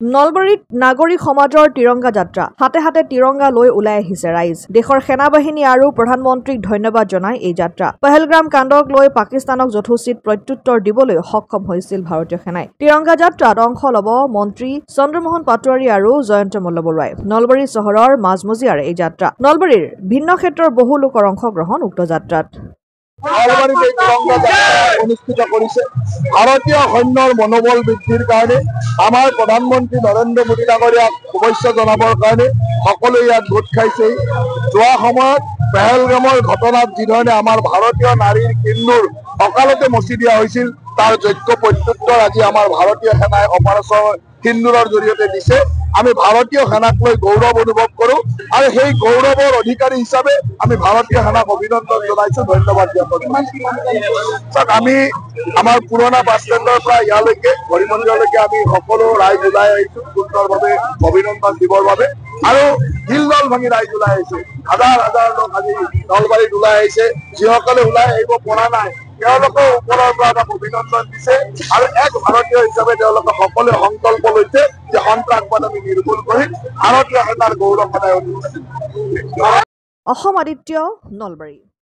নলবাৰীত নাগৰিক সমাজৰ তিৰংগা যাত্ৰা হাতে হাতে তিৰংগা লৈ ওলাই আহিছে ৰাইজ দেশৰ সেনাবাহিনী আৰু প্ৰধানমন্ত্ৰীক ধন্যবাদ জনাই এই যাত্ৰা পহলগ্ৰাম কাণ্ডক লৈ পাকিস্তানক যথোচিত প্ৰত্যুত্তৰ দিবলৈ সক্ষম হৈছিল ভাৰতীয় সেনাই তিৰংগা যাত্ৰাত অংশ ল'ব মন্ত্ৰী চন্দ্ৰমোহন পাটোৱাৰী আৰু জয়ন্ত মল্লবৰুৱাই নলবাৰী চহৰৰ মাজমজিয়াৰ এই যাত্ৰা নলবাৰীৰ ভিন্ন ক্ষেত্ৰৰ বহু লোকৰ অংশগ্ৰহণ উক্ত যাত্ৰাত নলবাৰীত এই তিৰংগা যাত্ৰা অনুষ্ঠিত কৰিছে ভাৰতীয় সৈন্যৰ মনোবল বৃদ্ধিৰ কাৰণে আমাৰ প্ৰধানমন্ত্ৰী নৰেন্দ্ৰ মোদী ডাঙৰীয়াক শুভেচ্ছা জনাবৰ কাৰণে সকলোৱে ইয়াত গোট খাইছে যোৱা সময়ত পেহেলগামৰ ঘটনাত যিধৰণে আমাৰ ভাৰতীয় নাৰীৰ কিন্নুৰ অকালতে মচি দিয়া হৈছিল তাৰ যোগ্য প্ৰত্যুত্তৰ আজি আমাৰ ভাৰতীয় সেনাই অপাৰেশ্যন কিন্নুৰৰ জৰিয়তে দিছে আমি ভাৰতীয় সেনাক লৈ গৌৰৱ অনুভৱ কৰো আৰু সেই গৌৰৱৰ অধিকাৰী হিচাপে আমি ভাৰতীয় সেনাক অভিনন্দন জনাইছো ধন্যবাদ জ্ঞাপন আমি আমাৰ পুৰণা বাছ ষ্টেণ্ডৰ পৰা ইয়ালৈকে হৰিমন্দিৰলৈকে আমি সকলো ৰাইজ ওলাই আহিছো সুন্দৰভাৱে অভিনন্দন দিবৰ বাবে আৰু হিলদল ভাঙি ৰাইজ ওলাই আহিছে হাজাৰ হাজাৰ লোক আজি নলবাৰীত ওলাই আহিছে যিসকলে ওলাই আহিব পৰা নাই তেওঁলোকে ওপৰৰ পৰা এটা অভিনন্দন দিছে আৰু এক ভাৰতীয় হিচাপে তেওঁলোকে সকলোৱে সংকল্প লৈছে যে সন্ত্ৰাসবাদ আমি নিৰ্মূল কৰিম ভাৰতীয় সেনাৰ গৌৰৱ সদায় অসম আদিত্য নলবাৰী।